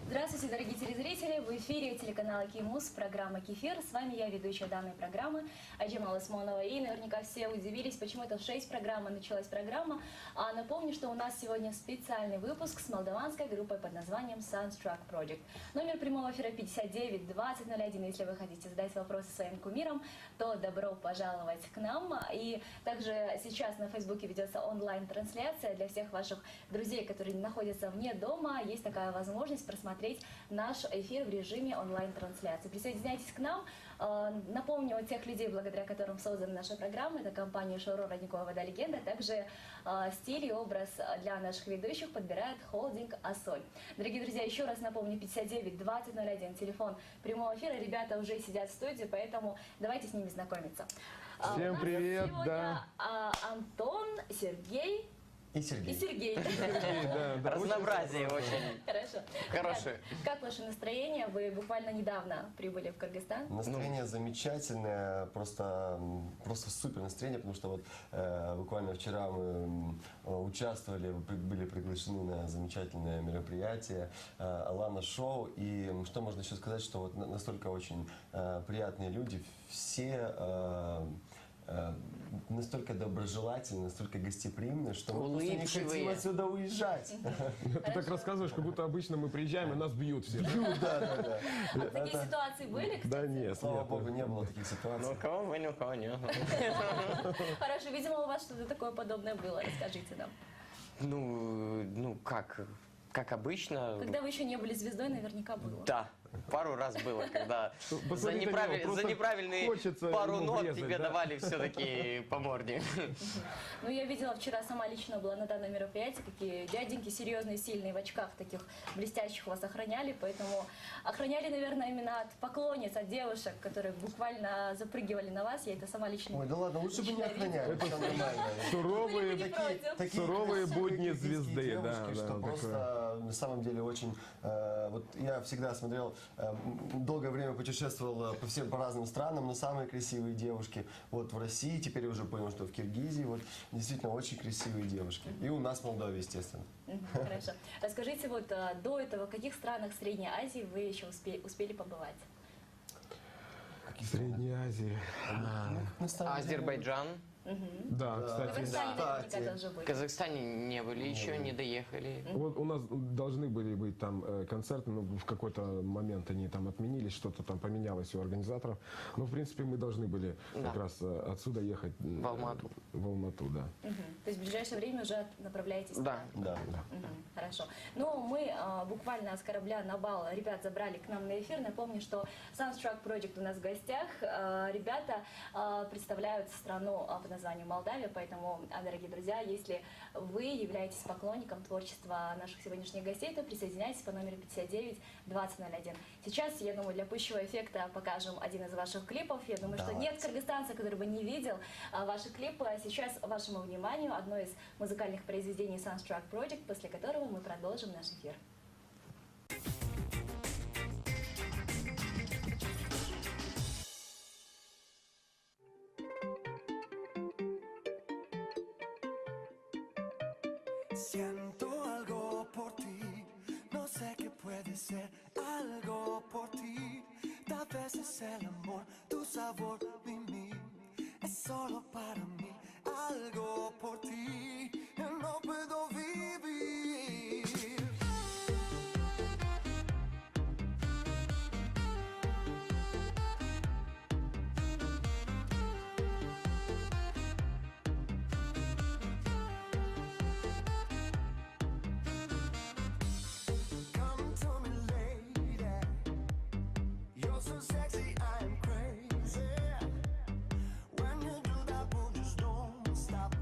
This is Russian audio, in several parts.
Здравствуйте, дорогие телезрители! В эфире телеканала Кимус, программа «Кефир». С вами я, ведущая данной программы Аджима Ласмонова. И наверняка все удивились, почему это в 6 программы началась программа. А напомню, что у нас сегодня специальный выпуск с молдаванской группой под названием Sunstruck Project. Номер прямого эфира 59 2001. Если вы хотите задать вопросы своим кумирам, то добро пожаловать к нам. И также сейчас на Фейсбуке ведется онлайн-трансляция для всех ваших друзей, которые находятся вне дома. Есть такая возможность просмотреть наш эфир в режиме онлайн-трансляции. Присоединяйтесь к нам. Напомню о тех людей, благодаря которым создана наша программа. Это компания «Шоуро Родниковая вода Легенда». Также стиль и образ для наших ведущих подбирает холдинг «Ассоль». Дорогие друзья, еще раз напомню, 59 2001, телефон прямого эфира. Ребята уже сидят в студии, поэтому давайте с ними знакомиться. Всем привет, сегодня Антон, Сергей. И Сергей. И Сергей. Разнообразие очень. Хорошо. Хорошее. Как ваше настроение? Вы буквально недавно прибыли в Кыргызстан. Настроение замечательное, просто супер настроение, потому что вот буквально вчера мы участвовали, были приглашены на замечательное мероприятие Алана Шоу. И что можно еще сказать, что вот настолько очень приятные люди, все настолько доброжелательны, настолько гостеприимны, что мы просто не хотим отсюда уезжать. Ты так рассказываешь, как будто обычно мы приезжаем, и нас бьют все. Да. А такие ситуации были, кстати? Да нет, Слава богу, не было таких ситуаций. Ну, у кого вы, ни у кого нет. Хорошо, видимо, у вас что-то такое подобное было. Расскажите нам. Ну, как обычно. Когда вы еще не были звездой, наверняка было. Да, пару раз было, когда за Посмотри на него, просто неправильные хочется пару ему нот врезать, тебе да. давали все-таки по морде. Ну, я видела вчера, сама лично была на данном мероприятии, какие дяденьки серьезные, сильные, в очках таких блестящих вас охраняли, поэтому охраняли, наверное, именно от поклонниц, от девушек, которые буквально запрыгивали на вас, я это сама лично. Ой, да ладно, лучше бы не охраняли, это нормально. Суровые будни красивые звезды, девушки, да, что да, просто на самом деле очень... Вот я всегда смотрел, долгое время путешествовал по разным странам, но самые красивые девушки вот в России, теперь уже понял, что в Киргизии, вот действительно очень красивые девушки. И у нас в Молдове, естественно. Хорошо. Расскажите, вот до этого, в каких странах Средней Азии вы еще успели побывать? В Средней Азии. Азербайджан. Да, В кстати. Казахстане наверняка кстати. тоже В были. Казахстане не были еще, не доехали. Вот у нас должны были быть там концерты, но в какой-то момент они там отменились, что-то там поменялось у организаторов. Но в принципе мы должны были как раз отсюда ехать В Алмату. В Алмату, да. То есть в ближайшее время уже направляетесь? Да. Да. Хорошо. Ну, мы буквально с корабля на бал ребят забрали к нам на эфир. Напомню, что Sunstruck Project у нас в гостях. Ребята представляют страну под названием Молдавия, поэтому, дорогие друзья, если вы являетесь поклонником творчества наших сегодняшних гостей, то присоединяйтесь по номеру 59 2001. Сейчас, я думаю, для пущего эффекта покажем один из ваших клипов. Я думаю, что нет кыргызстанца, который бы не видел ваши клипы. А сейчас вашему вниманию одно из музыкальных произведений Sunstruck Project, после которого мы продолжим наш эфир. Siento algo por ti, no sé qué puede ser algo por ti. Tal vez es el amor, tu sabor, mi, es solo para mí. Algo por ti, yo no puedo vivir. Come to me, lady. You're so sexy, I'm crazy. When you do that, move, just don't stop.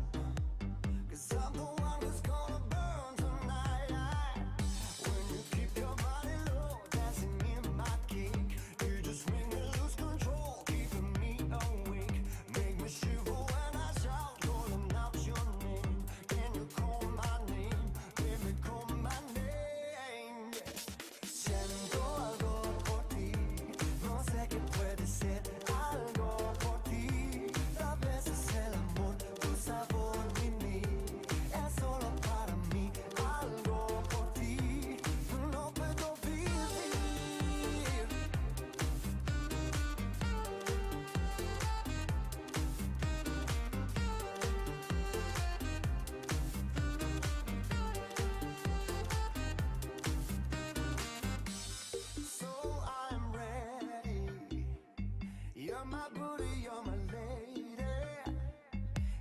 you're my booty, you're my lady.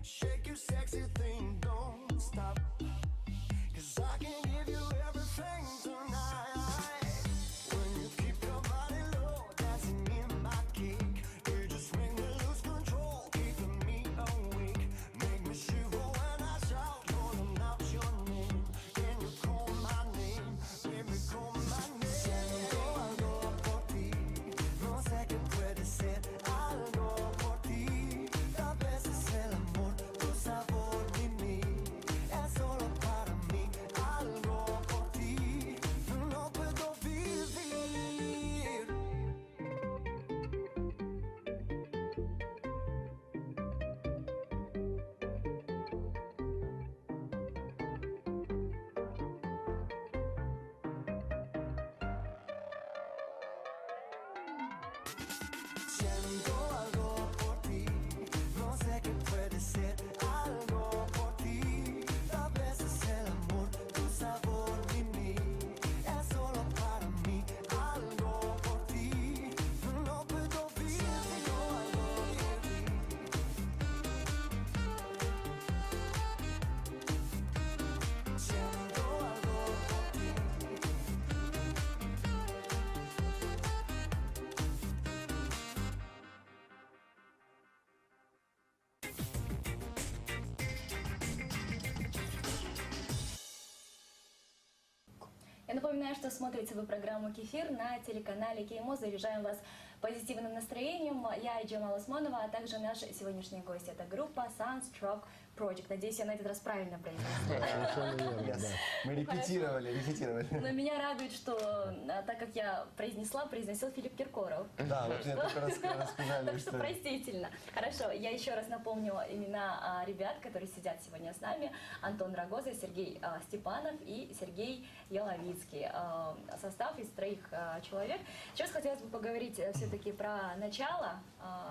Shake your sexy thing, don't stop. 'Cause I can give you everything tonight. When you keep your body low, dancing in my kick. You just make me lose control, keeping me awake. Make me shiver when I shout, calling out your name. Can you call my name? Baby, call my name. Siento algo por ti, no sé qué puede ser. Algo por ti, tal vez es el amor, tu sabor y mí. Es solo para mí. Algo por ti, no puedo vivir. Siento algo por ti, no sé qué puede ser. Algo por ti, tal vez es el amor, tu sabor y mí. Es solo para mí. Algo por ti, no puedo vivir. Siento algo por ti. Siento algo por ti. Я напоминаю, что смотрите вы программу «Кефир» на телеканале КМО. Заряжаем вас позитивным настроением. Я Джамала Осмонова, а также наши сегодняшние гости. Это группа Sunstroke Project. Надеюсь, я на этот раз правильно произнесла. Совершенно верно, Yes. да. Мы репетировали. Но меня радует, что так как я произносил Филипп Киркоров. Да, вот мне только рассказали, Так что что... простительно. Хорошо, я еще раз напомню имена ребят, которые сидят сегодня с нами. Антон Рогоза, Сергей Степанов и Сергей Яловицкий. Состав из 3 человек. Сейчас хотелось бы поговорить все-таки про начало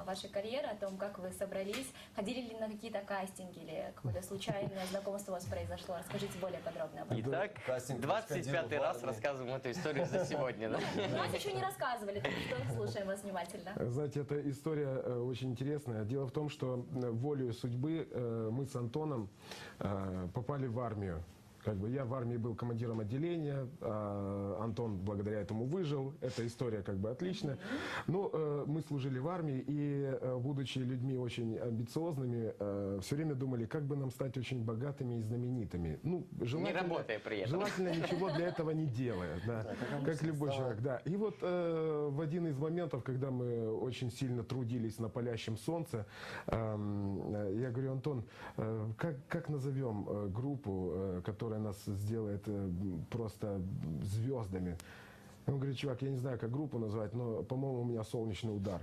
вашей карьеры, о том, как вы собрались. Ходили ли на какие-то кастинги или какое-то случайное знакомство у вас произошло? Расскажите более подробно об этом. Итак, Кастинг 25-й раз происходил в рассказываем эту историю за сегодня, да? Нас еще не рассказывали, так что слушаем вас внимательно. Знаете, эта история очень интересная. Дело в том, что волею судьбы мы с Антоном попали в армию. Как бы я в армии был командиром отделения, Антон благодаря этому выжил. Эта история как бы отличная. Но мы служили в армии и, будучи людьми очень амбициозными, все время думали, как бы нам стать очень богатыми и знаменитыми. Ну, Не работая при этом. Желательно ничего для этого не делая, да, как любой человек, да. И вот в один из моментов, когда мы очень сильно трудились на палящем солнце, я говорю: Антон, как назовем группу, которая нас сделает просто звездами? Он говорит: чувак, я не знаю, как группу назвать, но, по-моему, у меня «Солнечный удар».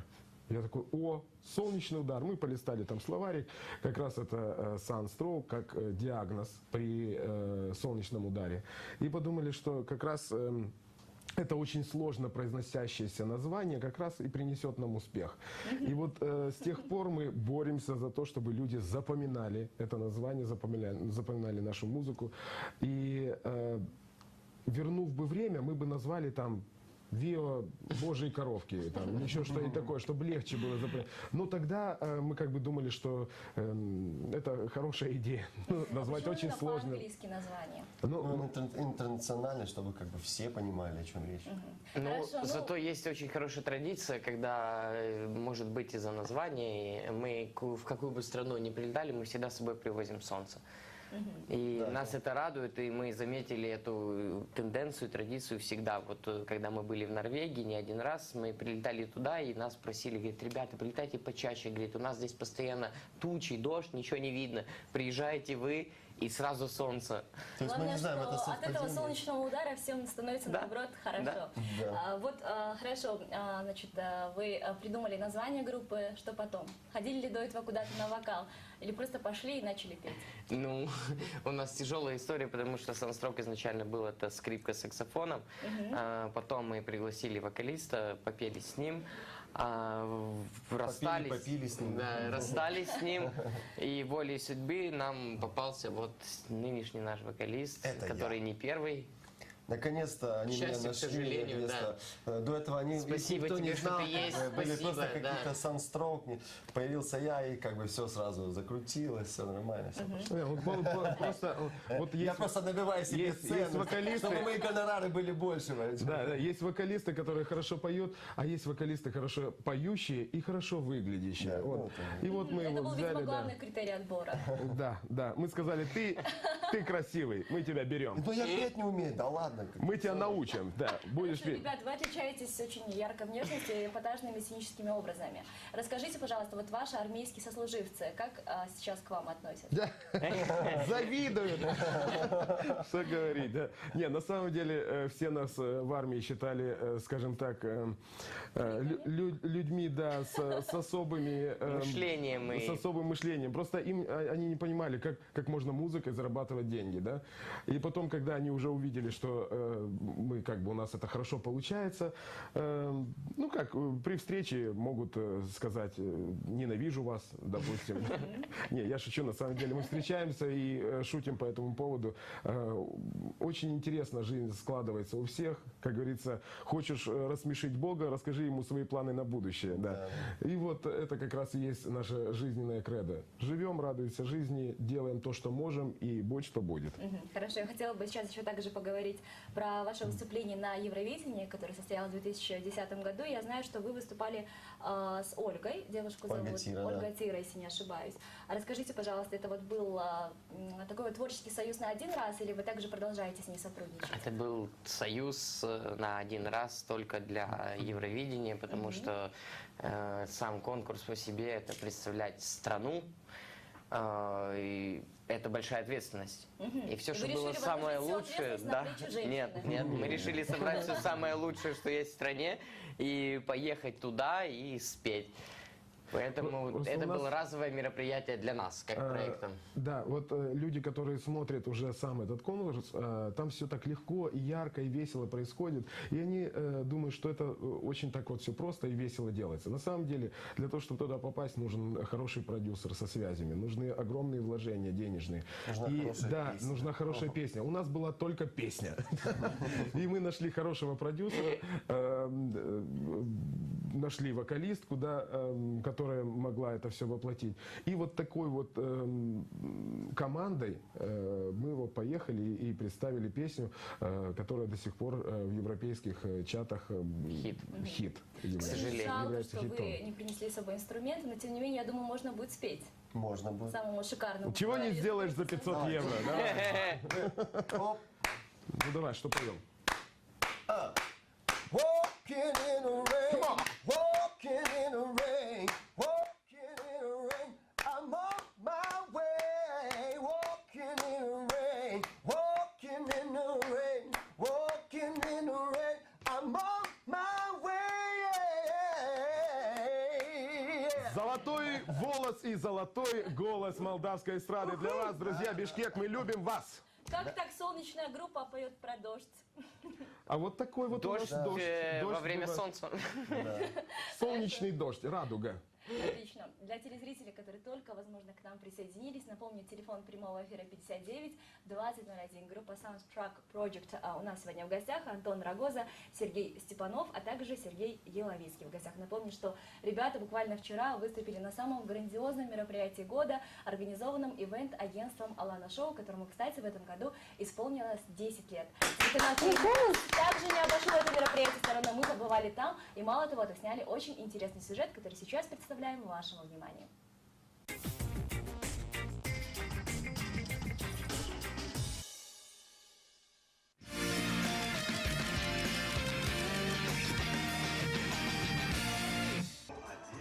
Я такой: о, «Солнечный удар». Мы полистали там словарик, как раз это Sunstroke, как диагноз при солнечном ударе. И подумали, что как раз это очень сложно произносящееся название как раз и принесет нам успех. И вот с тех пор мы боремся за то, чтобы люди запоминали это название, запоминали нашу музыку. И вернув бы время, мы бы назвали там «Вио Божьей коровки», там, еще что-то такое, чтобы легче было запомнить. Но тогда мы как бы думали, что это хорошая идея. Назвать Почему очень именно сложно. по-английски название? Ну, он интернациональный, чтобы как бы все понимали, о чем речь. Ну, Хорошо, ну- зато есть очень хорошая традиция, когда, может быть, из-за названия, мы в какую бы страну ни прилетали, мы всегда с собой привозим солнце. И нас это радует, и мы заметили эту тенденцию, традицию всегда. Вот когда мы были в Норвегии не один раз, мы прилетали туда, и нас просили, говорит: ребята, прилетайте почаще, говорит, у нас здесь постоянно тучи, дождь, ничего не видно. Приезжаете вы, и сразу солнце. То есть мы Главное, не знаем, это что от этого совпадение. солнечного удара всем становится, Да. наоборот, хорошо. Да. Хорошо, значит, вы придумали название группы, что потом? Ходили ли до этого куда-то на вокал? Или просто пошли и начали петь? Ну, у нас тяжелая история, потому что Sunstroke изначально был это скрипка с саксофоном. Потом мы пригласили вокалиста, попели с ним. Расстались, попили с ним. Да, расстались с ним, и волей судьбы нам попался вот нынешний наш вокалист, Это который я. не первый. Наконец-то они меня счастью, к нашли. сожалению, Наконец-то. До этого они Спасибо никто тебе, не что знал. ты есть. Были Спасибо, просто да. какие-то санстрок. Появился я, и как бы все сразу закрутилось, все нормально. Всё пошло. Просто, вот Я есть, просто набиваю себе есть цену, вокалисты- чтобы мои гонорары были больше. понимаете? да, есть вокалисты, которые хорошо поют, а есть вокалисты хорошо поющие и хорошо выглядящие. Да, Вот. вот И вот мы Это его был, видимо, взяли, да. главный критерий отбора. Да. Мы сказали, ты красивый, мы тебя берем. Ну я петь не умею, да ладно. Мы тебя научим, да, будешь Слушай, петь. ребят, вы отличаетесь очень яркой внешностью и эпатажными сценическими образами. Расскажите, пожалуйста, вот ваши армейские сослуживцы, как сейчас к вам относятся? Завидуют. Что говорить, да. Не, на самом деле все нас в армии считали, скажем так, людьми, да, с особыми... Мышлением и- С особым мышлением. Просто они не понимали, как можно музыкой зарабатывать деньги, да. И потом, когда они уже увидели, что мы, как бы, у нас это хорошо получается, ну, как, при встрече могут сказать, ненавижу вас, допустим. Не, я шучу, на самом деле. Мы встречаемся и шутим по этому поводу. Очень интересно жизнь складывается у всех. Как говорится, хочешь рассмешить Бога, расскажи ему свои планы на будущее. Да. И вот это как раз и есть наша жизненная кредо. Живем, радуемся жизни, делаем то, что можем, и будь что будет. Хорошо, я хотела бы сейчас еще также поговорить про ваше выступление на Евровидении, которое состоялось в 2010 году. Я знаю, что вы выступали с Ольгой, девушку Ольга зовут Тира, Ольга да. Тира, если не ошибаюсь. А расскажите, пожалуйста, это вот был такой вот творческий союз на один раз, или вы также продолжаете с ней сотрудничать? Это был союз на один раз только для Евровидения, потому что сам конкурс по себе это представлять страну, и это большая ответственность. И все, Вы что было решили самое возложить всю лучшее, ответственность на да, плечи женщины? нет, мы решили собрать все самое лучшее, что есть в стране, и поехать туда и спеть. Поэтому Просто это у нас- было разовое мероприятие для нас, как проекта. Да, вот люди, которые смотрят уже сам этот конкурс, там все так легко и ярко и весело происходит, и они думают, что это очень так вот все просто и весело делается. На самом деле, для того, чтобы туда попасть, нужен хороший продюсер со связями, нужны огромные вложения денежные. Нужна И хорошая да, песня. нужна хорошая песня. У нас была только песня. И мы нашли хорошего продюсера, нашли вокалистку, да, которая могла это все воплотить. И вот такой вот командой мы вот поехали и представили песню, которая до сих пор в европейских чатах хит. Очень сожалению, жалко, является что хитом. вы не принесли с собой инструменты, но тем не менее, я думаю, можно будет спеть Можно будет. самому шикарному. Чего не вокалисту. сделаешь за 500 евро, да? Оп. Ну давай, что поем? Walking in the rain, walking in the rain, walking in the rain. I'm on my way, walking in the rain, walking in the rain, walking in the rain. I'm on my way. Золотой волос и золотой голос молдавской эстрады для вас, друзья. Бишкек, мы любим вас. Как так солнечная группа поет про дождь? А вот такой вот у нас Дождь дождь. во Дождь время бывает. солнца. Солнечный дождь, радуга. Отлично. Для телезрителей, которые только, возможно, к нам присоединились, напомню, телефон прямого эфира 59 2001. Группа Soundtrack Project. У нас сегодня в гостях Антон Рогоза, Сергей Степанов, а также Сергей Еловицкий в гостях. Напомню, что ребята буквально вчера выступили на самом грандиозном мероприятии года, организованном ивент-агентством Алана Шоу, которому, кстати, в этом году исполнилось 10 лет. Также не обошло это мероприятие стороной. Мы побывали там, и мало того, сняли очень интересный сюжет, который сейчас представляем вашему вниманию.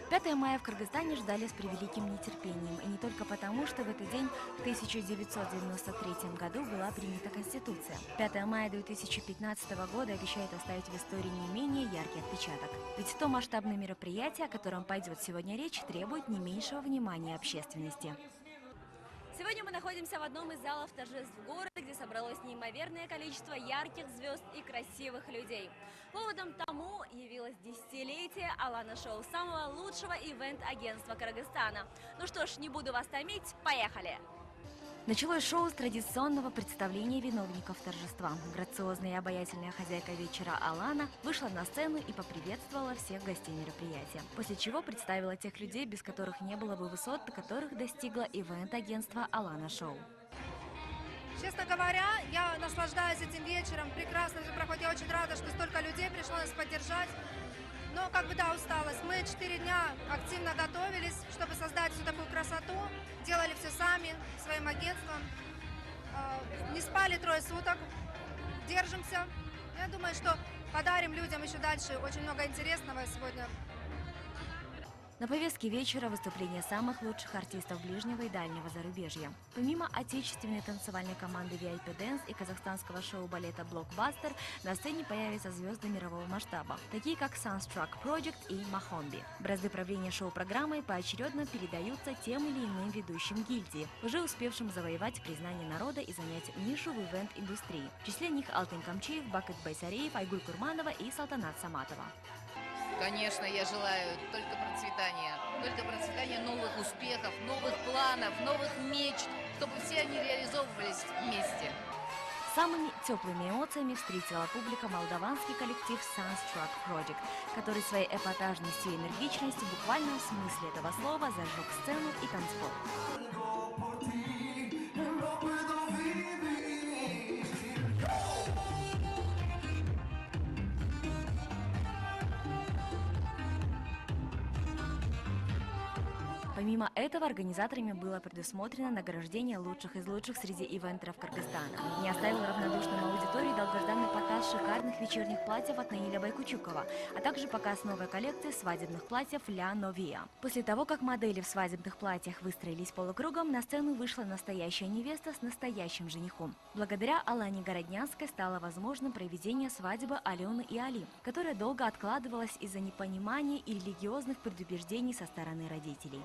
«5 мая в Кыргызстане ждали с превеликим нетерпением. И не только потому, что в этот день, в 1993 году, была принята Конституция. 5 мая 2015 года обещает оставить в истории не менее яркий отпечаток. Ведь то масштабное мероприятие, о котором пойдет сегодня речь, требует не меньшего внимания общественности. Сегодня мы находимся в одном из залов торжеств города, где собралось неимоверное количество ярких звезд и красивых людей. Поводом тому явилось десятилетие Алана Шоу, самого лучшего ивент-агентства Кыргызстана. Ну что ж, не буду вас томить, поехали! Началось шоу с традиционного представления виновников торжества. Грациозная и обаятельная хозяйка вечера Алана вышла на сцену и поприветствовала всех гостей мероприятия, после чего представила тех людей, без которых не было бы высот, до которых достигло ивент-агентство Алана Шоу. Честно говоря, я наслаждаюсь этим вечером, прекрасно все проходит. Я очень рада, что столько людей пришло нас поддержать. Но как бы да, усталость. Мы 4 дня активно готовились, чтобы создать всю такую красоту. Делали все сами, своим агентством. Не спали 3 суток. Держимся. Я думаю, что подарим людям еще дальше очень много интересного сегодня. На повестке вечера выступления самых лучших артистов ближнего и дальнего зарубежья. Помимо отечественной танцевальной команды VIP Dance и казахстанского шоу-балета Blockbuster, на сцене появятся звезды мирового масштаба, такие как Sunstruck Project и Махомби. Бразды правления шоу-программой поочередно передаются тем или иным ведущим гильдии, уже успевшим завоевать признание народа и занять нишу в ивент-индустрии. В числе них Алтын Камчиев, Бакыт Байсареев, Айгуль Курманова и Салтанат Саматова. Конечно, я желаю только процветания новых успехов, новых планов, новых мечт, чтобы все они реализовывались вместе. Самыми теплыми эмоциями встретила публика молдаванский коллектив Sunstruck Project, который своей эпатажностью и энергичностью в буквальном смысле этого слова зажег сцену и танцпол. Помимо этого, организаторами было предусмотрено награждение лучших из лучших среди ивентеров Кыргызстана. Не оставил равнодушным аудитории долгожданный показ шикарных вечерних платьев от Наиля Байкучукова, а также показ новой коллекции свадебных платьев Ля Новия. После того, как модели в свадебных платьях выстроились полукругом, на сцену вышла настоящая невеста с настоящим женихом. Благодаря Алане Городнянской стало возможным проведение свадьбы Алены и Али, которая долго откладывалась из-за непонимания и религиозных предубеждений со стороны родителей.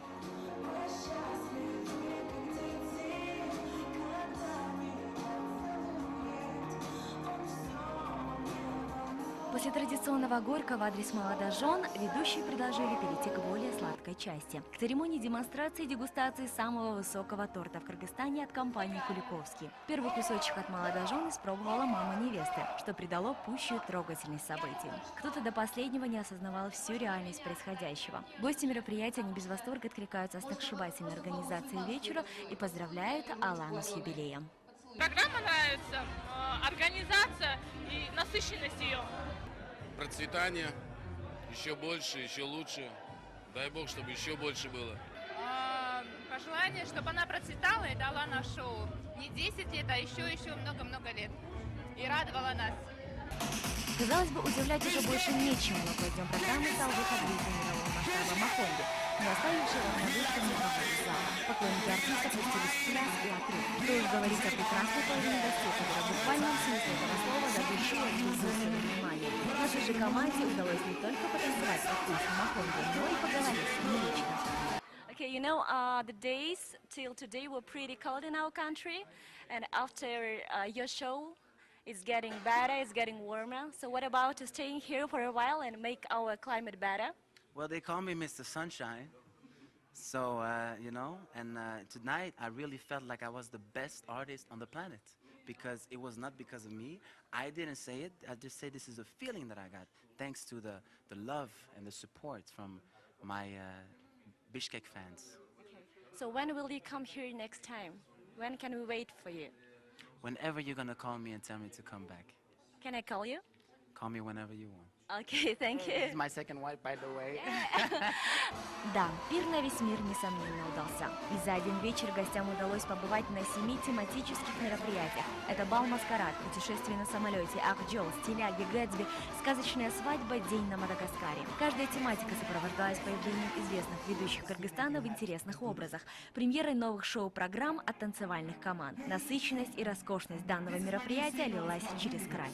После традиционного горька в адрес молодожен ведущие предложили перейти к более сладкой части. К церемонии демонстрации и дегустации самого высокого торта в Кыргызстане от компании Куликовский. Первый кусочек от молодожен испробовала мама невесты, что придало пущую трогательность событию. Кто-то до последнего не осознавал всю реальность происходящего. Гости мероприятия не без восторга откликаются о сногсшибательной организации вечера и поздравляют Алану с юбилеем. Программа нравится, организация и насыщенность ее. Процветание, еще больше, еще лучше. Дай бог, чтобы еще больше было. Пожелание, чтобы она процветала и дала на шоу не 10 лет, а еще много-много лет. И радовала нас. Казалось бы, удивлять уже больше нечем, но кладем программы стал выход звезды мирового масштаба Махомби, не оставивший равнодушным мирового зала. Поклонники артиста пустились в пляс и отрыв. Что уж говорить о прекрасной половине гостей, которая в буквальном смысле этого слова задушила присутствие внимания. Нашей же команде удалось не только потанцевать под песню Махомби, но и поговорить с ним лично. Okay, you know, the days till today were pretty cold in our country, and after your show, it's getting better, it's getting warmer. So what about staying here for a while and make our climate better? Well, they call me Mr. Sunshine. So, you know, and tonight I really felt like I was the best artist on the planet because it was not because of me. I didn't say it. I just say this is a feeling that I got thanks to the love and the support from my Bishkek fans. Okay. So when will you come here next time? When can we wait for you? Whenever you're gonna call me and tell me to come back. Can I call you? Call me whenever you want. Okay, thank This is you. my second wife, by the way. Да, пир на весь мир, несомненно, удался. И за один вечер гостям удалось побывать на 7 тематических мероприятиях. Это бал-маскарад, путешествие на самолете, Акджол, стиляги, Гэтсби, сказочная свадьба, день на Мадагаскаре. Каждая тематика сопровождалась появлением известных ведущих Кыргызстана в интересных образах, премьерой новых шоу-программ от танцевальных команд. Насыщенность и роскошность данного мероприятия лилась через край.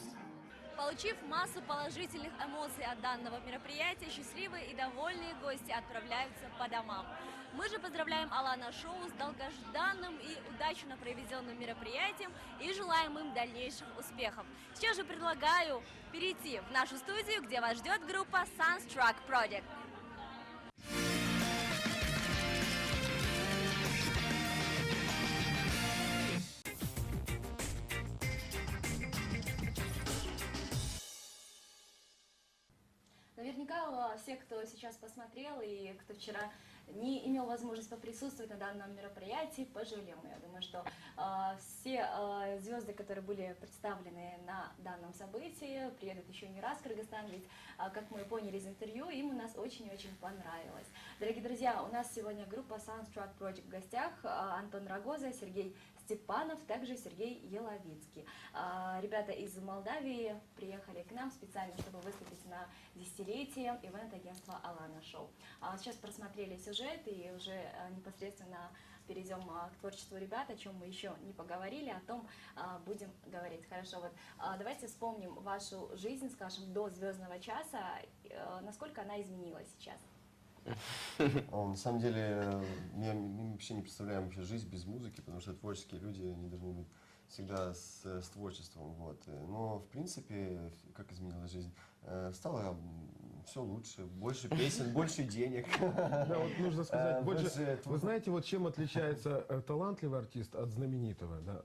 Получив массу положительных эмоций от данного мероприятия, счастливые и довольные гости отправляются по домам. Мы же поздравляем Алана Шоу с долгожданным и удачно проведенным мероприятием и желаем им дальнейших успехов. Сейчас же предлагаю перейти в нашу студию, где вас ждет группа Sunstruck Project. все, кто сейчас посмотрел и кто вчера не имел возможность поприсутствовать на данном мероприятии, пожалел. Я думаю, что все звезды, которые были представлены на данном событии, приедут еще не раз в Кыргызстан, ведь, как мы поняли из интервью, им у нас очень-очень понравилось. Дорогие друзья, у нас сегодня группа Soundtrack Project в гостях, Антон Рогоза, Сергей Степанов, также Сергей Еловицкий. Ребята из Молдавии приехали к нам специально, чтобы выступить на десятилетие ивент-агентства Алана Шоу. Сейчас просмотрели сюжет и уже непосредственно перейдем к творчеству ребят, о чем мы еще не поговорили, о том будем говорить. Хорошо, вот давайте вспомним вашу жизнь, скажем, до «Звездного часа», насколько она изменилась сейчас. На самом деле, мы вообще не представляем вообще жизнь без музыки, потому что творческие люди, они должны быть всегда с творчеством. Вот. Но, в принципе, как изменилась жизнь? Стало все лучше, больше песен, больше денег. Да, вот нужно сказать, больше. Вы знаете, вот чем отличается талантливый артист от знаменитого? Да?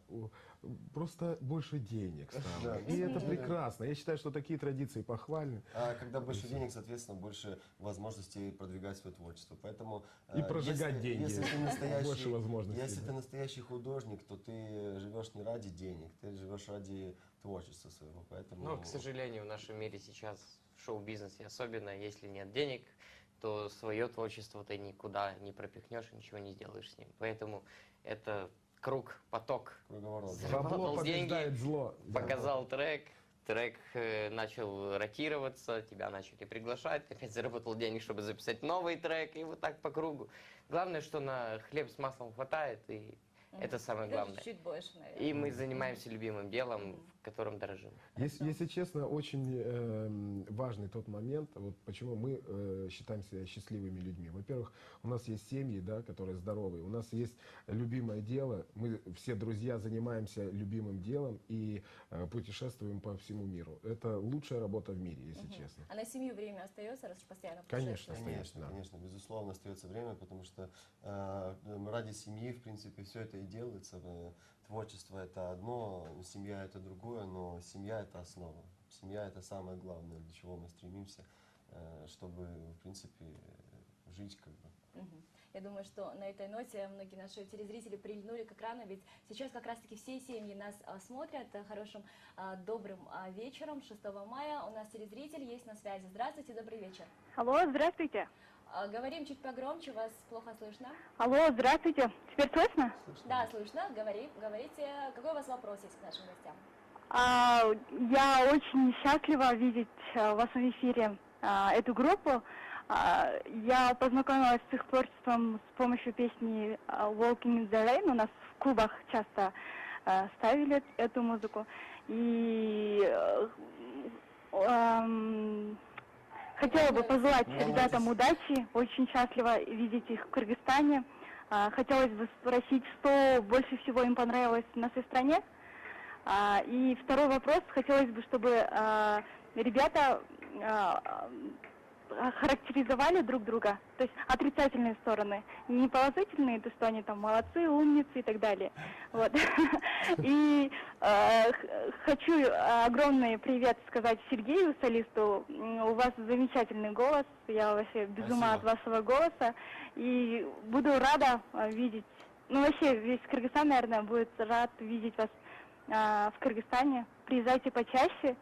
Просто больше денег стало. Да. И это прекрасно. Я считаю, что такие традиции похвальны. А когда больше денег, соответственно, больше возможностей продвигать свое творчество. Поэтому И прожигать деньги. Если ты Больше возможностей. если ты настоящий художник, то ты живешь не ради денег, ты живешь ради творчества своего. Поэтому... Но, к сожалению, в нашем мире сейчас, в шоу-бизнесе особенно, если нет денег, то свое творчество ты никуда не пропихнешь, ничего не сделаешь с ним. Поэтому это круг, поток. Круговорот. Бабло Заработал побеждает деньги, зло. показал трек, начал ротироваться, тебя начали приглашать, ты опять заработал денег, чтобы записать новый трек, и вот так по кругу. Главное, что на хлеб с маслом хватает, и это самое Даже главное. чуть больше, наверное. И мы занимаемся любимым делом, которым дорожим. Если честно, очень важный тот момент, вот почему мы считаем себя счастливыми людьми. Во-первых, у нас есть семьи, да, которые здоровые, у нас есть любимое дело, мы все друзья занимаемся любимым делом и путешествуем по всему миру. Это лучшая работа в мире, если честно. А на семью время остается, раз уж постоянно Конечно, путешествуете? Конечно, да. конечно, безусловно, остается время, потому что ради семьи, в принципе, все это и делается. Творчество это одно, семья это другое, но семья это основа. Семья это самое главное, для чего мы стремимся, чтобы, в принципе, жить как бы. Я думаю, что на этой ноте многие наши телезрители прильнули к экрану, ведь сейчас как раз-таки все семьи нас смотрят хорошим, добрым вечером 6 мая. У нас телезритель есть на связи. Здравствуйте, добрый вечер. Алло, здравствуйте. Говорим чуть погромче, вас плохо слышно. Алло, здравствуйте. Теперь слышно? Да, слышно. Говорите. Какой у вас вопрос есть к нашим гостям? Я очень счастлива видеть в вашем эфире эту группу. Я познакомилась с их творчеством с помощью песни Walking in the Rain. У нас в клубах часто ставили эту музыку. И хотела бы пожелать ребятам удачи. Очень счастлива видеть их в Кыргызстане. Хотелось бы спросить, что больше всего им понравилось в нашей стране. И второй вопрос. Хотелось бы, чтобы ребята характеризовали друг друга, то есть отрицательные стороны, не положительные, то что они там молодцы, умницы и так далее. Вот. И хочу огромный привет сказать Сергею, солисту. У вас замечательный голос, я вообще без ума от вашего голоса, и буду рада видеть, ну вообще весь Кыргызстан, наверное, будет рад видеть вас в Кыргызстане. Приезжайте почаще,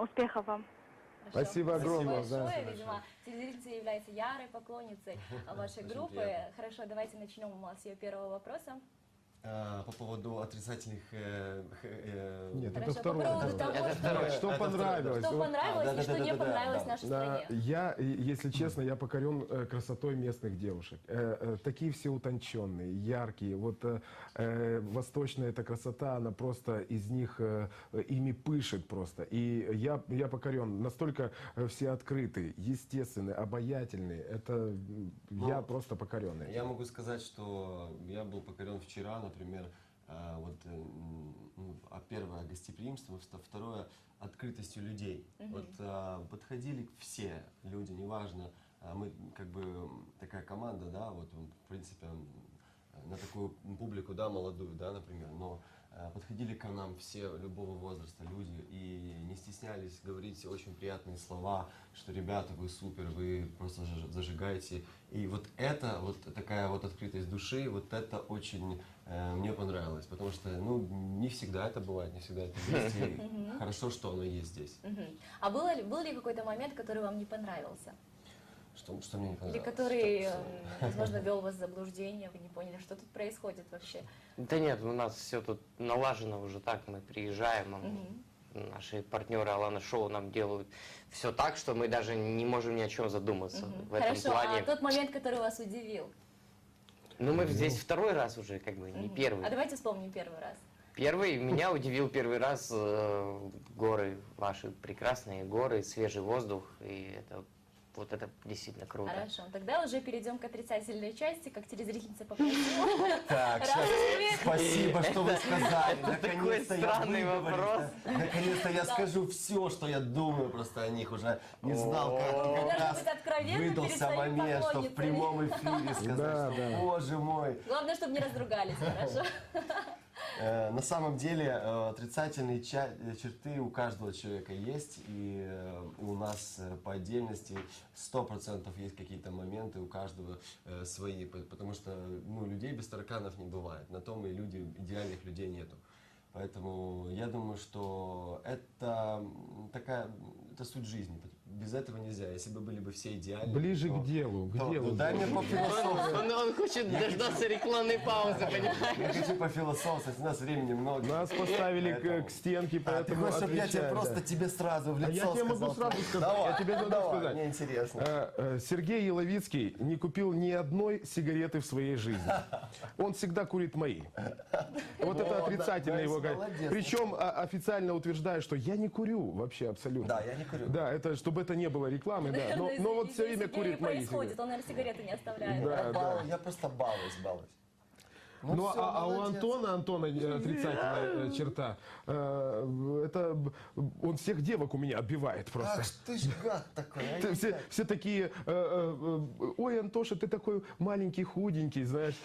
успехов вам. Хорошо. Спасибо огромное. Большое. Видимо, телезрительница является ярой поклонницей вашей группы. Хорошо, давайте начнем с ее первого вопроса. По поводу отрицательных... Нет, Хорошо, это второе. по поводу того, Что понравилось? что понравилось и что не понравилось да. нашей стране. Я, если честно, я покорен красотой местных девушек. Такие все утонченные, яркие. Вот восточная эта красота, она просто из них, ими пышет просто. И я покорен. Настолько все открытые, естественные, обаятельные. Это я просто покоренный. Я могу сказать, что я был покорен вчера, например, первое гостеприимство, второе открытостью людей. Вот подходили все люди, неважно, мы как бы такая команда, да, вот в принципе на такую публику, да, молодую, да, например, но подходили к нам все любого возраста люди и не стеснялись говорить очень приятные слова, что ребята, вы супер, вы просто зажигаете. И вот это, вот такая вот открытость души, вот это очень мне понравилось, потому что, ну, не всегда это бывает, не всегда это есть, и хорошо, что оно есть здесь. А был ли какой-то момент, который вам не понравился? Что мне не понравилось? Или который, возможно, ввел вас в заблуждение, вы не поняли, что тут происходит вообще? Да нет, у нас все тут налажено уже так, мы приезжаем, наши партнеры Алана Шоу нам делают все так, что мы даже не можем ни о чем задуматься в этом Хорошо, плане. а тот момент, который вас удивил? Ну, мы здесь второй раз уже, как бы, не первый. А давайте вспомним первый раз. Первый, меня удивил первый раз горы, ваши прекрасные горы, свежий воздух, и вот это действительно круто. Хорошо, тогда уже перейдем к отрицательной части, как телезрительница попросила. Так, спасибо, что вы сказали. Наконец-то я странный вопрос. Наконец-то я скажу все, что я думаю просто о них. Уже не знал, как раз выдался момент, что в прямом эфире сказать, что, боже мой. Главное, чтобы не разругались, хорошо? На самом деле отрицательные черты у каждого человека есть, и у нас по отдельности 100% есть какие-то моменты, у каждого свои, потому что ну, людей без тараканов не бывает, на том и люди, идеальных людей нету. Поэтому я думаю, что это суть жизни. Без этого нельзя. Если бы были бы все идеальны. Ближе к делу, Дай мне пофилософствовать. Он хочет дождаться рекламной паузы, понимаешь? Я хочу пофилософствовать, у нас времени много. Нас поставили к стенке, поэтому ты хочешь, чтобы я тебе отвечаю, просто тебе сразу в лицо я тебе могу сказал? сразу сказать. Давай, Я тебе могу давай, сказать. мне интересно. Сергей Еловицкий не купил ни одной сигареты в своей жизни. Он всегда курит мои. Вот это отрицательно его. молодец. Причем официально утверждает, что я не курю вообще абсолютно. Да, я не курю. Да, это чтобы это не было рекламы, да. Но вот все время курит мои происходит, сигареты. он, наверное, сигареты не оставляет. Да. Я просто балуюсь. Ну, всё, а у молодец. Антона отрицательная черта. Это он всех девок у меня отбивает просто. Ах ты ж гад такой. Все такие, ой, Антоша, ты такой маленький, худенький, знаешь,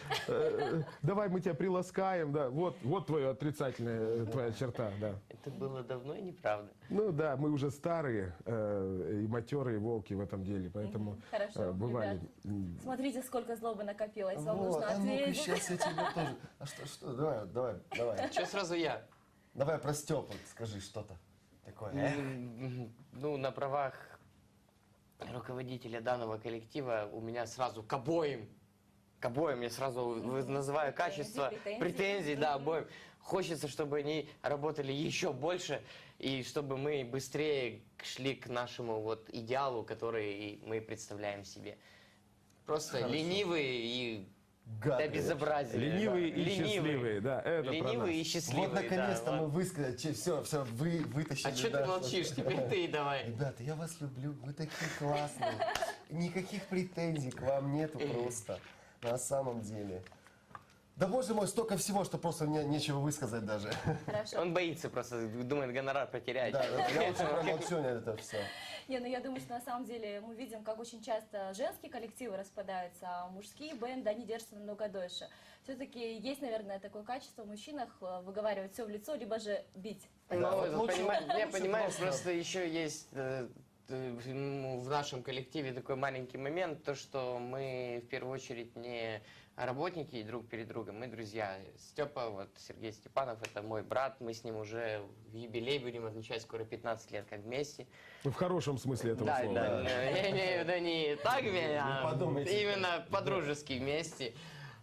давай мы тебя приласкаем, да, вот твоя отрицательная твоя черта, да. Это было давно и неправда. Ну да, мы уже старые и матерые волки в этом деле, поэтому Хорошо, бывали. ребят, смотрите, сколько злобы накопилось, вам Вот, нужно а ну-ка, ответить. сейчас я тебе тоже. А что, давай. Что сразу я? Давай про Степу скажи что-то такое. Ну, на правах руководителя данного коллектива у меня сразу к обоим я сразу называю качество, претензий, да, обоим. Хочется, чтобы они работали еще больше, и чтобы мы быстрее шли к нашему вот идеалу, который мы представляем себе. Просто ленивые и до безобразия. Ленивые и счастливые, да, это про нас. Ленивые и счастливые, Вот наконец-то да, мы вот. высказали, все, вытащили. А что да, ты молчишь? Теперь ты давай. Ребята, я вас люблю, вы такие классные. Никаких претензий к вам нету просто. На самом деле. Да боже мой, столько всего, что просто мне нечего высказать даже. Хорошо. Он боится просто, думает гонорар потерять. Да, я лучше промолчу на это все. Не, ну я думаю, что на самом деле мы видим, как очень часто женские коллективы распадаются, а мужские бенды, они держатся намного дольше. Все-таки есть, наверное, такое качество в мужчинах выговаривать все в лицо, либо же бить. Ну, я понимаю, просто еще есть в нашем коллективе такой маленький момент, то, что мы в первую очередь не работники друг перед другом, мы друзья. Степа, вот Сергей Степанов, это мой брат, мы с ним уже в юбилей будем отмечать скоро 15 лет как вместе. Ну, в хорошем смысле этого слова. Да, я имею в виду не так, а подумайте. именно по-дружески вместе.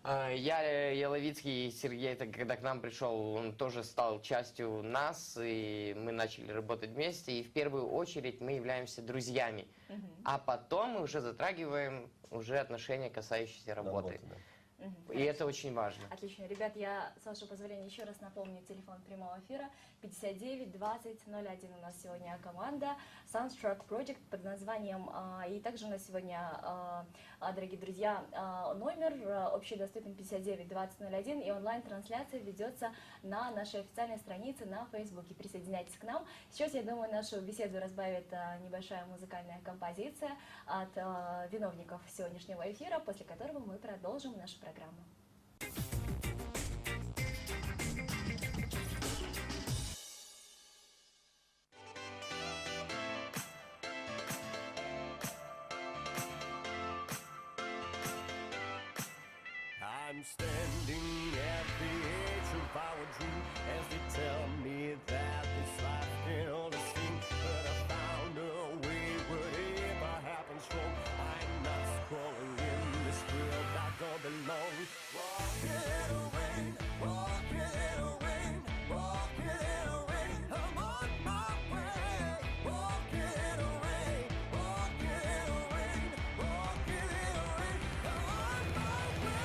Я, Еловицкий, Сергей, когда к нам пришел, он тоже стал частью нас, и мы начали работать вместе, и в первую очередь мы являемся друзьями, а потом мы уже затрагиваем уже отношения, касающиеся работы. И это очень важно. Отлично. Ребят, я, с вашего позволения, еще раз напомню телефон прямого эфира 59 20 01. У нас сегодня команда Sunstruck Project под названием, и также у нас сегодня, дорогие друзья, номер общедоступен 59 20 01, и онлайн-трансляция ведется на нашей официальной странице на Фейсбуке. Присоединяйтесь к нам. Сейчас, я думаю, нашу беседу разбавит небольшая музыкальная композиция от виновников сегодняшнего эфира, после которого мы продолжим нашу программу. I'm standing at the edge of our dream as they tell me that this life can't always sing. But I found a way, whatever happens wrong. I'm not scrolling in this world I don't belong. Walking in the rain, walking in the rain, walking in the rain. I'm on my way. Walking in the rain, walking in the rain, walking in the rain. I'm on my way.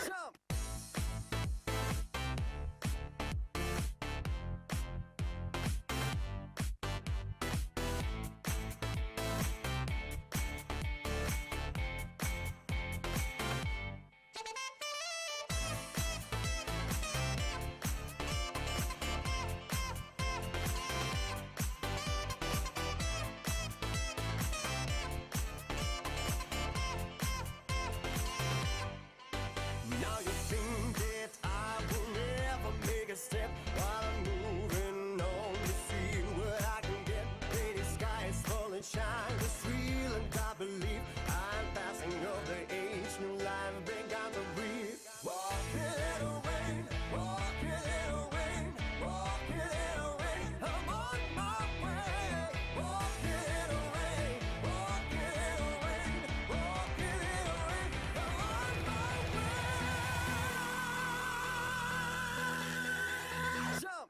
Jump. Now you think that I will never make a step while I'm moving on to see what I can get. Pretty skies full and shine, it's real and I believe I'm passing of the age, new life began to breathe. Walking in the rain, walking in the rain, walking in the rain. I'm on my way. Walking in the rain, walking in the rain, walking in the rain. I'm on my way. Jump.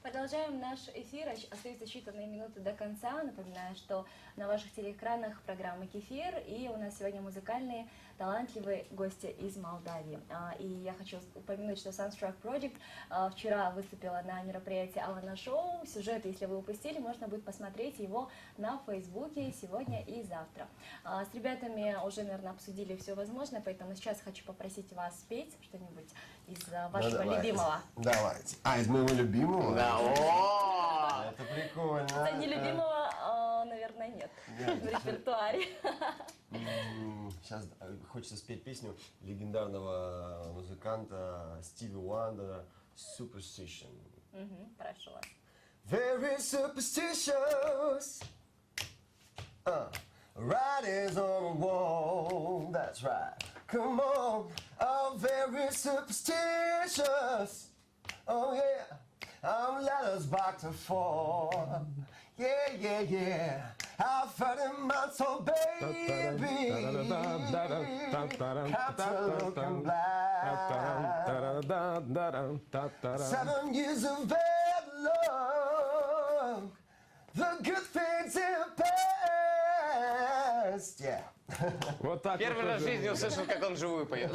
Продолжаем наш эфир. Остаются считанные минуты до конца. Напоминаю, что на ваших телеэкранах программа «Кефир», и у нас сегодня музыкальные талантливые гости из Молдавии. И я хочу упомянуть, что Sunstruck Project вчера выступила на мероприятии Авана Шоу. Сюжет, если вы упустили, можно будет посмотреть его на Фейсбуке сегодня и завтра. С ребятами уже, наверное, обсудили все возможное, поэтому сейчас хочу попросить вас спеть что-нибудь из вашего любимого. Давайте. А, из моего любимого? Да, о! Это прикольно. Кстати, нелюбимого, наверное, нет в репертуаре. Сейчас хочется спеть песню легендарного музыканта Стиви Уандера «Superstition». Прошу вас. Very superstitious. Writings on the wall. That's right. Come on. Oh, very superstitious. Oh yeah. Letters back to fall. Yeah, yeah, yeah. I've heard him my soul, baby. Captain looking black. 7 years of bad luck. The good things in the past. Yeah. Вот так Первый вот раз в тоже. жизни услышал, как он живую поет.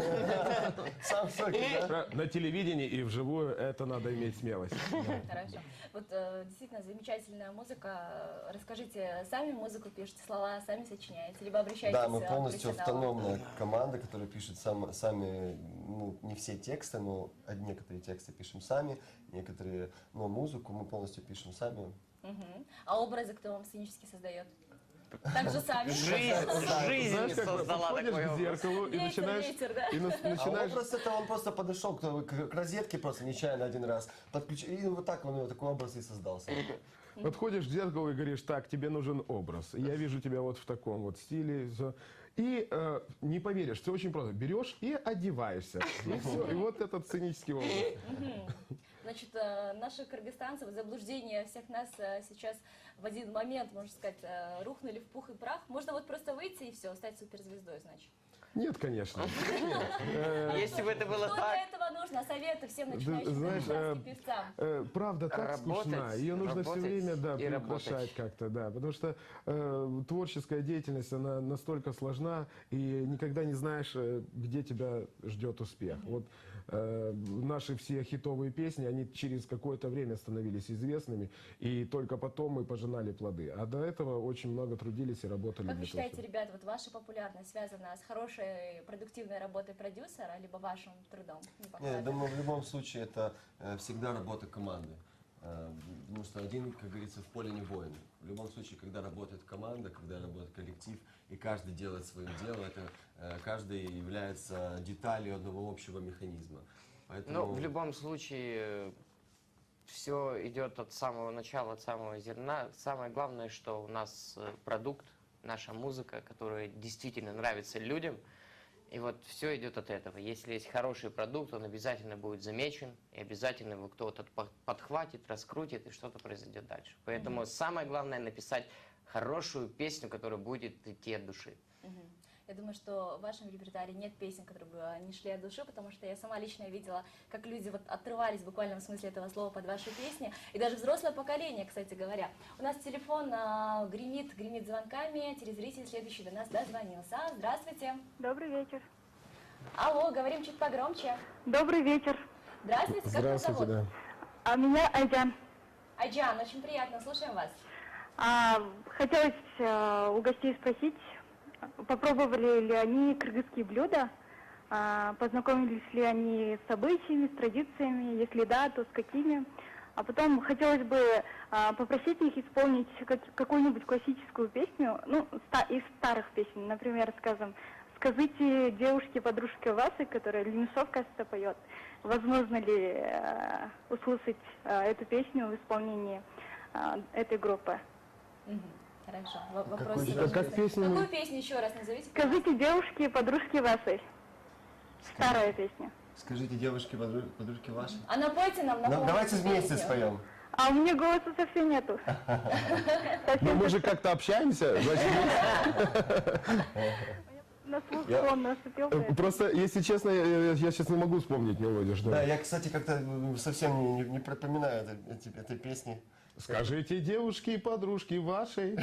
Сам в шоке, да? На телевидении и вживую это надо иметь смелость. Хорошо. Вот действительно замечательная музыка. Расскажите, сами музыку пишете, слова сами сочиняете, либо обращаетесь Да, мы к полностью профессионалам? автономная команда, которая пишет сами, ну, не все тексты, но некоторые тексты пишем сами, некоторые, но музыку мы полностью пишем сами. Мгм. А образы кто вам сценически создает? Так же сами? Жизнь Знаешь, как создала подходишь такой к образ. зеркалу и Ветер, начинаешь... ветер, да? и А начинаешь... образ это он просто подошел к розетке просто нечаянно один раз, и вот так он такой образ и создался. Подходишь к зеркалу и говоришь, так, тебе нужен образ. Я вижу тебя вот в таком вот стиле. Всё. И не поверишь, все очень просто. Берешь и одеваешься. И все. И вот этот сценический образ. Значит, наши кыргызстанцы, вот заблуждение всех нас сейчас в один момент, можно сказать, рухнули в пух и прах. Можно вот просто выйти и все, стать суперзвездой, значит. Нет, конечно. Если бы это было Что так, для этого нужно? Советы всем начинающим знаешь, кыргызстанским певцам. правда так Работать, скучна. Ее нужно все работать время, да, и приукрашать работать. как-то, да. Потому что творческая деятельность, она настолько сложна, и никогда не знаешь, где тебя ждет успех. Вот наши все хитовые песни, они через какое-то время становились известными, и только потом мы пожинали плоды. А до этого очень много трудились и работали. Как вы для того, считаете, чтобы- ребята, вот ваша популярность связана с хорошей, продуктивной работой продюсера, либо вашим трудом? Не Я покладом? думаю, в любом случае это всегда работа команды. Потому что один, как говорится, в поле не воин. В любом случае, когда работает команда, когда работает коллектив, и каждый делает свое дело, это каждый является деталью одного общего механизма. Поэтому... ну, в любом случае, все идет от самого начала, от самого зерна. Самое главное, что у нас продукт, наша музыка, которая действительно нравится людям. И вот все идет от этого. Если есть хороший продукт, он обязательно будет замечен, и обязательно его кто-то подхватит, раскрутит, и что-то произойдет дальше. Поэтому самое главное написать хорошую песню, которая будет идти от души. Мгм. Я думаю, что в вашем репертуаре нет песен, которые бы не шли от души, потому что я сама лично видела, как люди вот отрывались в буквальном смысле этого слова под ваши песни. И даже взрослое поколение, кстати говоря. У нас телефон гремит звонками, телезритель следующий до нас дозвонился. Здравствуйте. Добрый вечер. Алло, говорим чуть погромче. Добрый вечер. Здравствуйте, как вас зовут? да. А меня Айджан. Айджан, очень приятно, слушаем вас. Хотелось у гостей спросить, попробовали ли они кыргызские блюда, познакомились ли они с обычаями, с традициями, если да, то с какими. А потом хотелось бы попросить их исполнить какую-нибудь классическую песню, ну, из старых песен, например, скажем, «Скажите девушке, подружке вашей», которая Лемешов, кажется, поет. Возможно ли услышать эту песню в исполнении этой группы? Мгм. Хорошо, вопрос Какой же серьезный. как песню мы- Какую песню еще раз назовите? «Скажите девушке, подружке вашей». Старая песня. Скажите, девушки, подружки ваши. А напойте нам, напомните Давайте вместе песню. споем. А у меня голоса совсем нету. Ну, мы же как-то общаемся, значит, На слух Я- он наступил. просто, если честно, я сейчас не могу вспомнить мелодию. Да, я, кстати, как-то совсем не припоминаю этой песни. Скажите девушки, подружки вашей.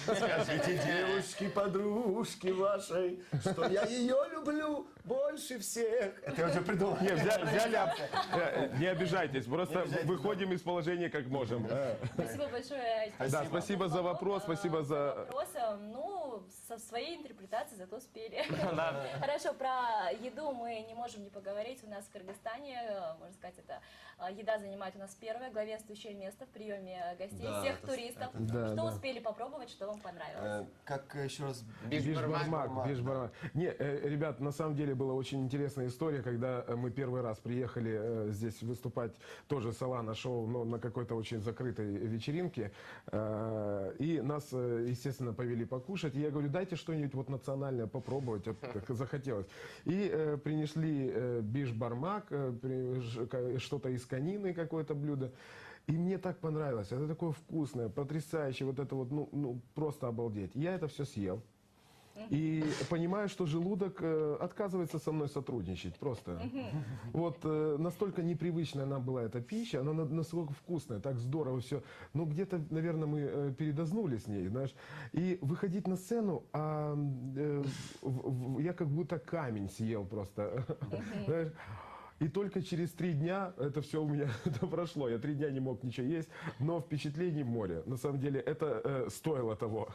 Скажите девушки, подружки вашей, что я ее люблю больше всех. Это я уже придумал. Не, взяли, не обижайтесь, просто выходим из положения как можем. Спасибо большое. Да, спасибо за вопрос, спасибо за... Вопросы, ну, со своей интерпретацией зато спели. Хорошо, про еду мы не можем не поговорить. У нас в Кыргызстане, можно сказать, это еда занимает у нас первое главенствующее место в приеме гостей, Да, всех это- туристов. это да. Что Да. успели попробовать, что вам понравилось? Как еще раз? Бишбармак, Бишбармак. Не, ребят, на самом деле была очень интересная история, когда мы первый раз приехали здесь выступать, тоже Солана шоу, но на какой-то очень закрытой вечеринке, и нас, естественно, повели покушать, и я говорю, дайте что-нибудь вот национальное попробовать, вот как захотелось. И принесли бишбармак, что-то из конины, какое-то блюдо. И мне так понравилось. Это такое вкусное, потрясающее, вот это вот, ну просто обалдеть. Я это все съел. И понимаю, что желудок отказывается со мной сотрудничать просто. Вот настолько непривычная нам была эта пища, она настолько вкусная, так здорово все. Ну где-то, наверное, мы передознули с ней, знаешь. И выходить на сцену, я как будто камень съел просто. Знаешь. И только через 3 дня это все у меня прошло. Я 3 дня не мог ничего есть, но впечатлений море. На самом деле это стоило того.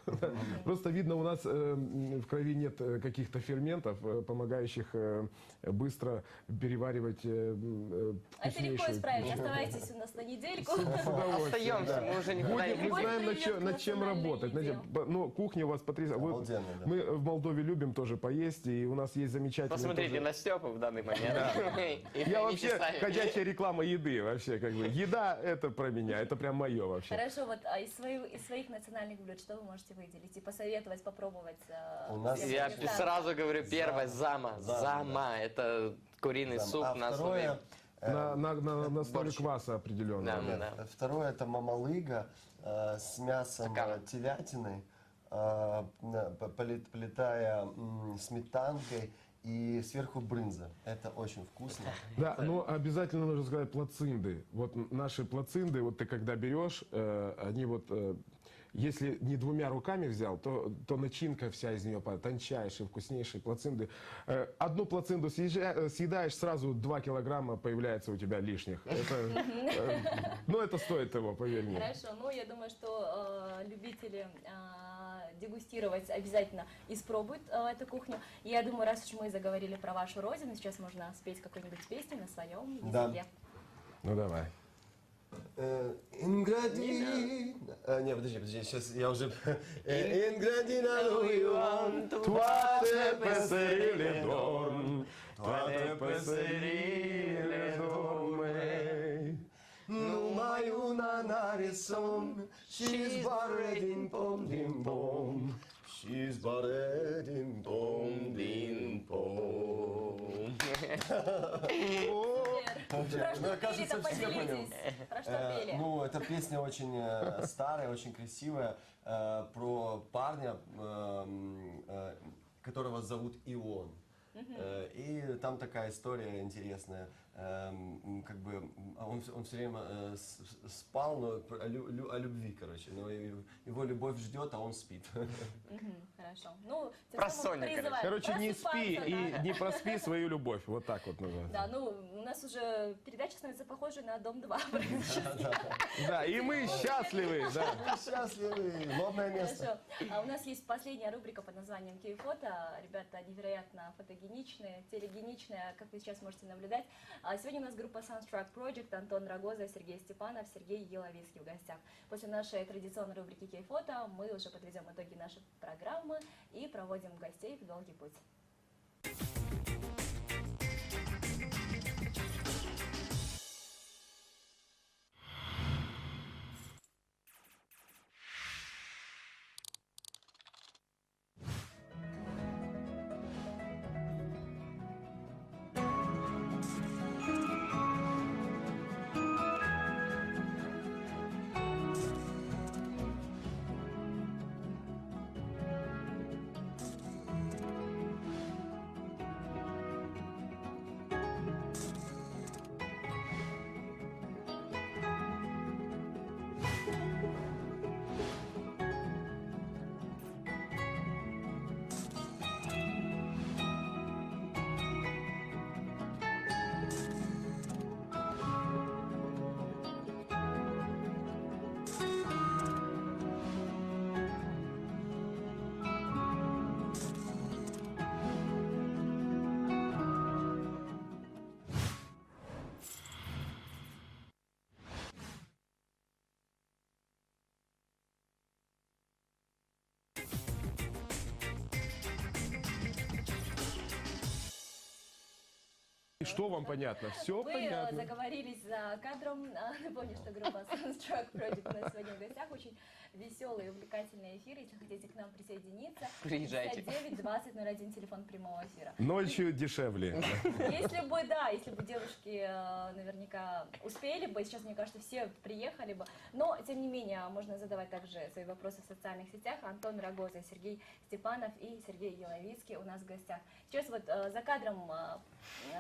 Просто видно, у нас в крови нет каких-то ферментов, помогающих быстро переваривать Это легко исправить. Оставайтесь у нас на недельку. Остаемся, мы уже никуда не Мы знаем, над чем работать. Ну, кухня у вас потрясающая. Мы в Молдове любим тоже поесть, и у нас есть замечательные... Посмотрите на Степу в данный момент. Я вообще ходячая реклама еды, вообще как бы. Еда это про меня, это прям мое вообще. Хорошо, вот из своих национальных блюд, что вы можете выделить и посоветовать, попробовать? Я сразу говорю, первое, зама. Зама, это куриный суп на основе... На основе кваса определенного. Второе это мамалыга с мясом телятины, политая сметанкой. И сверху брынза. Это очень вкусно. Да, но обязательно нужно сказать плацинды. Вот наши плацинды, вот ты когда берешь, они вот, если не 2 руками взял, то начинка вся из нее тончайшие, вкуснейшие плацинды. Одну плацинду съедаешь, сразу 2 килограмма появляется у тебя лишних. Ну, это стоит того, поверь мне. Хорошо, ну я думаю, что любители дегустировать обязательно испробуют эту кухню. И я думаю, раз уж мы заговорили про вашу родину, сейчас можно спеть какую-нибудь песню на своем языке. Ну давай. Инградин... Не, подожди, сейчас я уже... Инградина луиван, Туате песериле дорм, туате песериле дормей. Ну маю на нарисом, she's buried pom dim pom, she's buried pom dim pom. Про что пели-то, поделитесь? Про что пели? Ну, эта песня очень старая, очень красивая, про парня, которого зовут Ион. И там такая история интересная. Как бы он все время спал, но о любви, короче. Но его любовь ждет, а он спит. Хорошо. Ну, про Соню, короче, не спи и не проспи свою любовь. Вот так вот называется. Да, ну, у нас уже передача становится похожей на «Дом-2». Да, и мы счастливы, да. Счастливы, лобное место. Хорошо. А у нас есть последняя рубрика под названием «Кей-фото». Ребята невероятно фотогеничные, телегеничные, как вы сейчас можете наблюдать. А сегодня у нас группа Soundtrack Project, Антон Рогоза, Сергей Степанов, Сергей Еловицкий в гостях. После нашей традиционной рубрики «Кей-фото» мы уже подведем итоги нашей программы и проводим гостей в долгий путь. Что вам понятно? Все Вы понятно. заговорились за кадром. Напомню, что группа Soundstruck Project у нас сегодня в гостях. Очень веселый и увлекательный эфир. Если хотите к нам присоединиться, Приезжайте. 59-20-01, телефон прямого эфира. Ночью дешевле. Если бы девушки наверняка успели бы, сейчас, мне кажется, все приехали бы. Но, тем не менее, можно задавать также свои вопросы в социальных сетях. Антон Рогоза, Сергей Степанов и Сергей Еловицкий у нас в гостях. Сейчас вот за кадром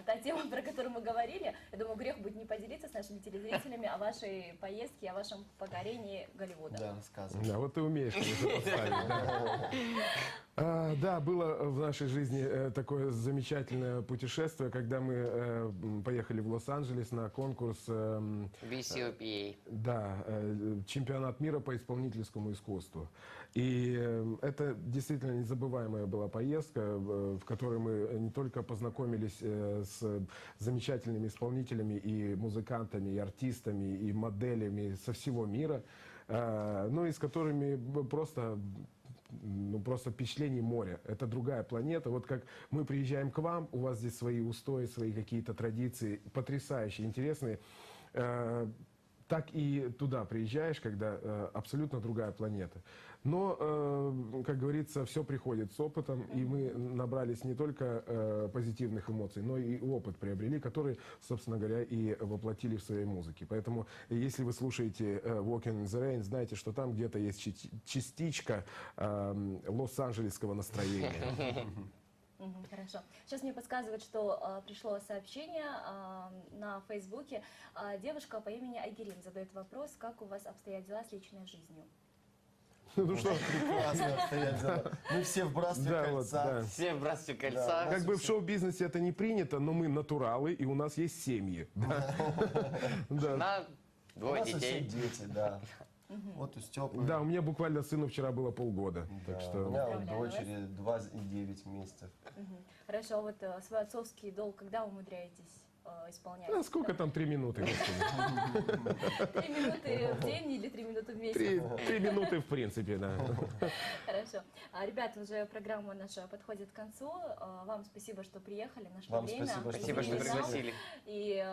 та тема, про которую мы говорили. Я думаю, грех будет не поделиться с нашими телезрителями о вашей поездке, о вашем покорении Голливуда. Да, рассказывай. Да, вот ты умеешь, конечно, поставить. Да. Да, было в нашей жизни такое замечательное путешествие, когда мы поехали в Лос-Анджелес на конкурс, VCOPA. да, чемпионат мира по исполнительскому искусству. И это действительно незабываемая была поездка, в которой мы не только познакомились с замечательными исполнителями и музыкантами, и артистами, и моделями со всего мира, но и с которыми просто впечатлений море. Это другая планета. Вот как мы приезжаем к вам, у вас здесь свои устои, свои какие-то традиции, потрясающие, интересные. Так и туда приезжаешь, когда абсолютно другая планета. Но, как говорится, все приходит с опытом, и мы набрались не только позитивных эмоций, но и опыт приобрели, который, собственно говоря, и воплотили в своей музыке. Поэтому, если вы слушаете Walking in the Rain, знайте, что там где-то есть частичка лос-анджелесского настроения. Хорошо. Сейчас мне подсказывают, что пришло сообщение на Фейсбуке. Девушка по имени Айгерим задает вопрос, как у вас обстоят дела с личной жизнью? Ну что, Прекрасно обстоят дела. Мы все в братстве да, вот, кольца. да. Все братья кольца. Как бы в шоу-бизнесе это не принято, но мы натуралы, и у нас есть семьи. Да. Да. На У двое нас у всех детей. дети, да. Вот у Степы. Да, у меня буквально сыну вчера было полгода. Да, Так у что... меня у Поздравляю дочери 2 и 9 месяцев. Хорошо, вот свой отцовский долг когда умудряетесь исполнять? А сколько там 3 минуты? господи? 3 минуты в день или 3 минуты в месяц? 3 минуты в принципе, да. Хорошо. Ребят, уже программа наша подходит к концу. Вам спасибо, что приехали, нашли Вам время. спасибо, что Спасибо, что уделили нам. пригласили. И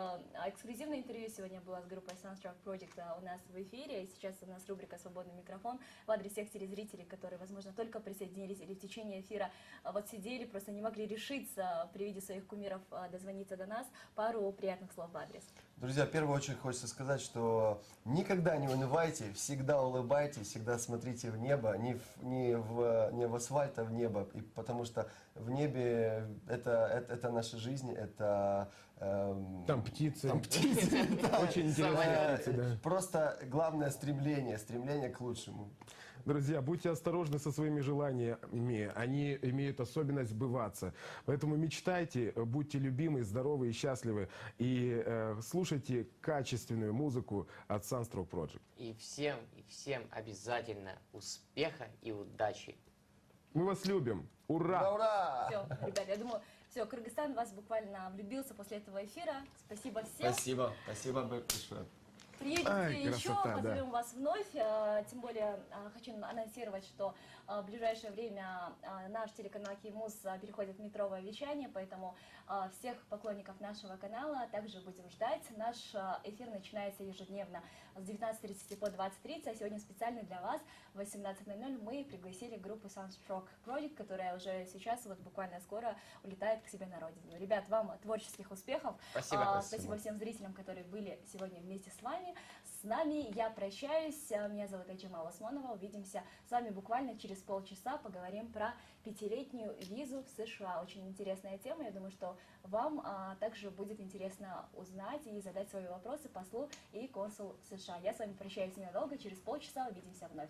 эксклюзивное интервью сегодня было с группой Soundstruck Project у нас в эфире. И сейчас у нас рубрика «Свободный микрофон». В адрес всех телезрителей, которые, возможно, только присоединились или в течение эфира вот сидели, просто не могли решиться при виде своих кумиров дозвониться до нас. Пару приятных слов в адрес. Друзья, в первую очередь хочется сказать, что никогда не унывайте, всегда улыбайтесь, всегда смотрите в небо, не в асфальт, а в небо, потому что в небе это наша жизнь, это... Там птицы. да. Очень интересные птицы, да. Просто главное стремление к лучшему. Друзья, будьте осторожны со своими желаниями, они имеют особенность сбываться. Поэтому мечтайте, будьте любимы, здоровы и счастливы. И слушайте качественную музыку от Soundstruck Project. И всем обязательно успеха и удачи. Мы вас любим. Ура! Ура! Все, ребят, я думаю, все, Кыргызстан в вас буквально влюбился после этого эфира. Спасибо всем. Спасибо большое. Приедете Ай, еще, красота, позовем да. вас вновь. Тем более хочу анонсировать, что в ближайшее время наш телеканал Киевмуз переходит в метровое вещание, поэтому всех поклонников нашего канала также будем ждать. Наш эфир начинается ежедневно с 19:30 по 20:30, а сегодня специально для вас в 18:00 мы пригласили группу Soundstruck Project, которая уже сейчас, вот буквально скоро, улетает к себе на родину. Ребят, вам творческих успехов. Спасибо. Спасибо всем зрителям, которые были сегодня вместе с вами. С нами я прощаюсь. Меня зовут Аджима Лосмонова. Увидимся с вами буквально через полчаса. Поговорим про 5-летнюю визу в США. Очень интересная тема. Я думаю, что вам также будет интересно узнать и задать свои вопросы послу и консулу США. Я с вами прощаюсь ненадолго. Через полчаса увидимся вновь.